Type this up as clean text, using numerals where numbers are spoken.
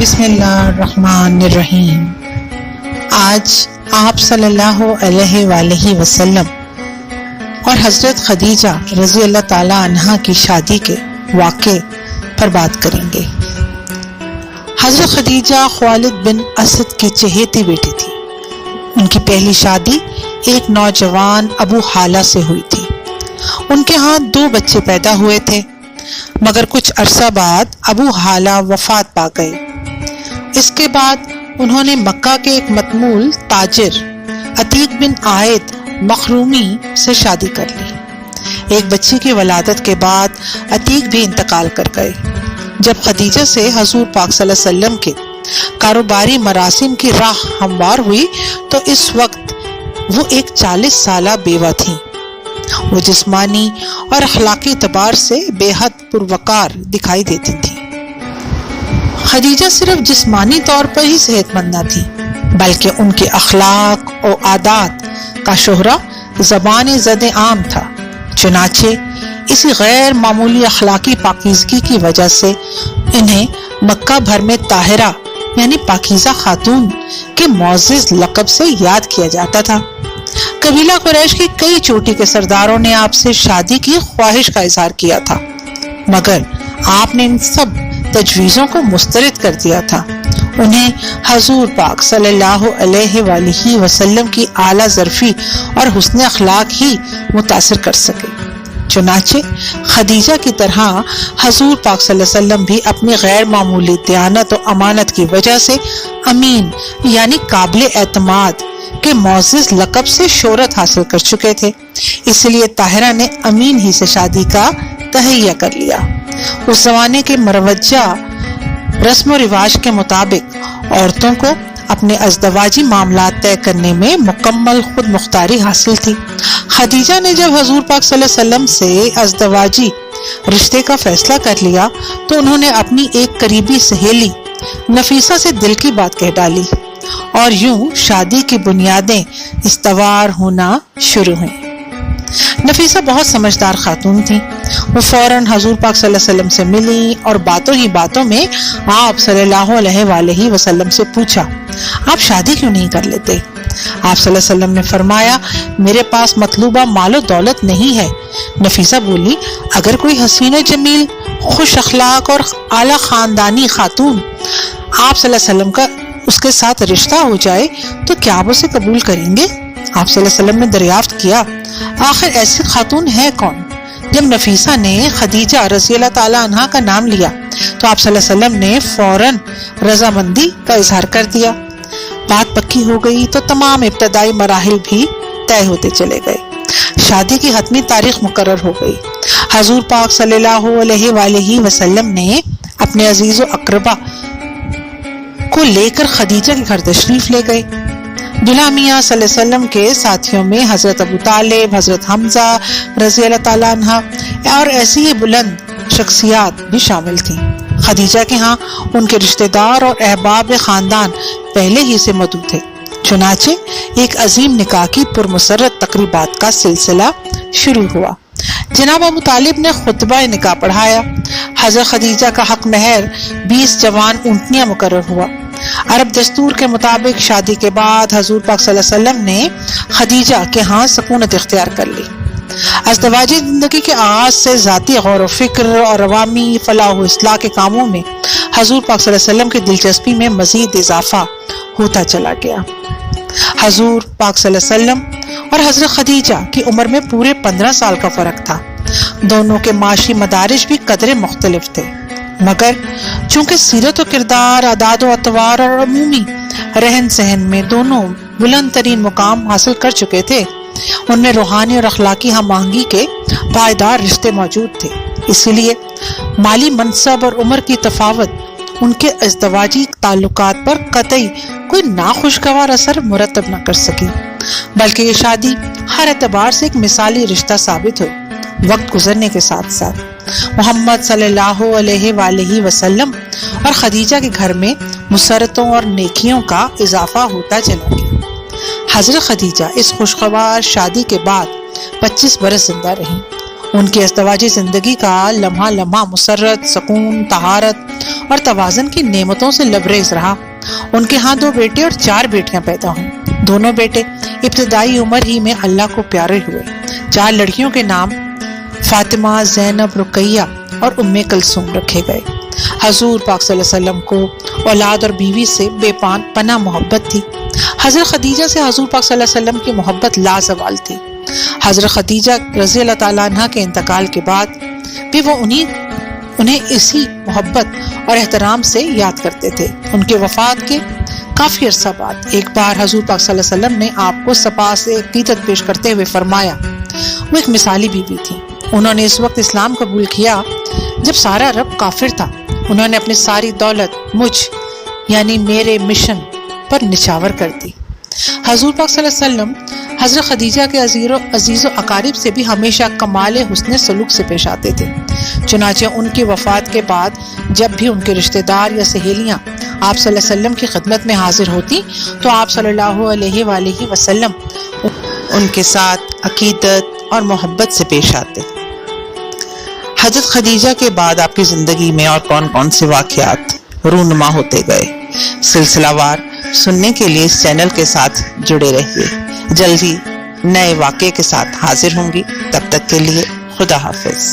بسم اللہ الرحمن الرحیم۔ آج آپ صلی اللہ علیہ وآلہ وسلم اور حضرت خدیجہ رضی اللہ تعالی عنہا کی شادی کے واقعے پر بات کریں گے۔ حضرت خدیجہ خوالد بن اسد کی چہیتی بیٹی تھی۔ ان کی پہلی شادی ایک نوجوان ابو حالہ سے ہوئی تھی۔ ان کے ہاں 2 بچے پیدا ہوئے تھے، مگر کچھ عرصہ بعد ابو حالہ وفات پا گئے۔ اس کے بعد انہوں نے مکہ کے ایک متمول تاجر عتیق بن عائد مخرومی سے شادی کر لی۔ ایک بچی کی ولادت کے بعد عتیق بھی انتقال کر گئے۔ جب خدیجہ سے حضور پاک صلی اللہ علیہ وسلم کے کاروباری مراسم کی راہ ہموار ہوئی تو اس وقت وہ ایک 40 سالہ بیوہ تھیں۔ وہ جسمانی اور اخلاقی اعتبار سے بے حد پروقار دکھائی دیتی تھی۔ خدیجہ صرف جسمانی طور پر ہی صحت مند نہ تھی، بلکہ ان کے اخلاق اور عادات کا شہرہ زبان زد عام تھا۔ چنانچہ اسی غیر معمولی اخلاقی پاکیزگی کی وجہ سے انہیں مکہ بھر میں طاہرہ یعنی پاکیزہ خاتون کے معزز لقب سے یاد کیا جاتا تھا۔ قبیلہ قریش کی کئی چوٹی کے سرداروں نے آپ سے شادی کی خواہش کا اظہار کیا تھا، مگر آپ نے ان سب تجویزوں کو مسترد کر دیا تھا۔ انہیں حضور پاک صلی اللہ علیہ وآلہ وسلم کی اعلیٰ ظرفی اور حسن اخلاق ہی متاثر کر سکے۔ چنانچہ خدیجہ کی طرح حضور پاک صلی اللہ علیہ وسلم بھی اپنی غیر معمولی دیانت و امانت کی وجہ سے امین یعنی قابل اعتماد کے معزز لقب سے شہرت حاصل کر چکے تھے۔ اس لیے طاہرہ نے امین ہی سے شادی کا تہیہ کر لیا۔ اس زمانے کے مروجہ رسم و رواج کے مطابق عورتوں کو اپنے ازدواجی معاملات طے کرنے میں مکمل خود مختاری حاصل تھی۔ خدیجہ نے جب حضور پاک صلی اللہ علیہ وسلم سے ازدواجی رشتے کا فیصلہ کر لیا تو انہوں نے اپنی ایک قریبی سہیلی نفیسہ سے دل کی بات کہہ ڈالی اور یوں شادی کی بنیادیں استوار ہونا شروع ہوئیں۔ نفیسہ بہت سمجھدار خاتون تھی۔ وہ فوراً حضور پاک صلی اللہ علیہ وسلم سے ملی اور باتوں ہی باتوں میں آپ صلی اللہ علیہ وآلہ وسلم سے پوچھا، آپ شادی کیوں نہیں کر لیتے؟ آپ صلی اللہ علیہ وسلم نے فرمایا، میرے پاس مطلوبہ مال و دولت نہیں ہے۔ نفیسہ بولی، اگر کوئی حسین و جمیل، خوش اخلاق اور اعلیٰ خاندانی خاتون آپ صلی اللہ علیہ وسلم کا اس کے ساتھ رشتہ ہو جائے تو کیا آپ اسے قبول کریں گے؟ آپ صلی اللہ علیہ وسلم نے دریافت کیا، آخر ایسی خاتون ہے کون؟ جب نفیسہ نے خدیجہ رضی اللہ تعالی عنہا کا نام لیا تو آپ صلی اللہ علیہ وسلم نے فوراً رضامندی کا اظہار کر دیا۔ بات پکی ہو گئی تو تمام ابتدائی مراحل بھی طے ہوتے چلے گئے۔ شادی کی حتمی تاریخ مقرر ہو گئی۔ حضور پاک صلی اللہ علیہ وآلہ وسلم نے اپنے عزیز و اقربا کو لے کر خدیجہ کے گھر تشریف لے گئے۔ دلہا میاں صلی اللہ علیہ وسلم کے ساتھیوں میں حضرت ابو طالب، حضرت حمزہ رضی اللہ تعالیٰ عنہ اور ایسی ہی بلند شخصیات بھی شامل تھیں۔ خدیجہ کے ہاں ان کے رشتہ دار اور احباب خاندان پہلے ہی سے موجود تھے۔ چنانچہ ایک عظیم نکاح کی پرمسرت تقریبات کا سلسلہ شروع ہوا۔ جناب ابو طالب نے خطبہ نکاح پڑھایا۔ حضرت خدیجہ کا حق مہر 20 جوان اونٹنیاں مقرر ہوا۔ عرب دستور کے مطابق شادی کے بعد حضور پاک صلی اللہ علیہ وسلم نے خدیجہ کے ہاں سکونت اختیار کر لی۔ ازدواجی زندگی کے آغاز سے ذاتی غور و فکر اور عوامی فلاح و اصلاح کے کاموں میں حضور پاک صلی اللہ علیہ وسلم کی دلچسپی میں مزید اضافہ ہوتا چلا گیا۔ حضور پاک صلی اللہ علیہ وسلم اور حضرت خدیجہ کی عمر میں پورے 15 سال کا فرق تھا۔ دونوں کے معاشی مدارج بھی قدرے مختلف تھے، مگر چونکہ سیرت و کردار، عادات و اطوار اور عمومی رہن سہن میں دونوں بلند ترین مقام حاصل کر چکے تھے، ان میں روحانی اور اخلاقی ہم آہنگی کے پائیدار رشتے موجود تھے۔ اسی لیے مالی منصب اور عمر کی تفاوت ان کے ازدواجی تعلقات پر قطعی کوئی ناخوشگوار اثر مرتب نہ کر سکی، بلکہ یہ شادی ہر اعتبار سے ایک مثالی رشتہ ثابت ہوئی۔ وقت گزرنے کے ساتھ ساتھ محمد صلی اللہ علیہ وآلہ وسلم اور خدیجہ کے گھر میں مسرتوں اور نیکیوں کا اضافہ ہوتا چلا گیا۔ حضرت خدیجہ اس خوشگوار شادی کے بعد 25 برس زندہ رہیں۔ ان کی ازدواجی زندگی کا لمحہ لمحہ مسرت، سکون، طہارت اور توازن کی نعمتوں سے لبریز رہا۔ ان کے ہاں 2 بیٹے اور 4 بیٹیاں پیدا ہوئیں۔ دونوں بیٹے ابتدائی عمر ہی میں اللہ کو پیارے ہوئے۔ 4 لڑکیوں کے نام فاطمہ، زینب، رقیہ اور ام کلثوم رکھے گئے۔ حضور پاک صلی اللہ علیہ وسلم کو اولاد اور بیوی سے بے پناہ محبت تھی۔ حضرت خدیجہ سے حضور پاک صلی اللہ علیہ وسلم کی محبت لازوال تھی۔ حضرت خدیجہ رضی اللہ تعالیٰ عنہ کے انتقال کے بعد بھی وہ انہیں اسی محبت اور احترام سے یاد کرتے تھے۔ ان کے وفات کے کافی عرصہ بعد ایک بار حضور پاک صلی اللہ علیہ وسلم نے آپ کو صفا سے عقیدت پیش کرتے ہوئے فرمایا، وہ ایک مثالی بیوی تھی۔ انہوں نے اس وقت اسلام قبول کیا جب سارا عرب کافر تھا۔ انہوں نے اپنی ساری دولت مجھ یعنی میرے مشن پر نچھاور کر دی۔ حضور پاک صلی اللہ علیہ وسلم حضرت خدیجہ کے عزیز و اقارب سے بھی ہمیشہ کمال حسن سلوک سے پیش آتے تھے۔ چنانچہ ان کی وفات کے بعد جب بھی ان کے رشتہ دار یا سہیلیاں آپ صلی اللہ علیہ وسلم کی خدمت میں حاضر ہوتی تو آپ صلی اللہ علیہ وآلہ وسلم ان کے ساتھ عقیدت اور محبت سے پیش آتے۔ حضرت خدیجہ کے بعد آپ کی زندگی میں اور کون کون سے واقعات رونما ہوتے گئے، سلسلہ وار سننے کے لیے اس چینل کے ساتھ جڑے رہیے۔ جلدی نئے واقعے کے ساتھ حاضر ہوں گی، تب تک کے لیے خدا حافظ۔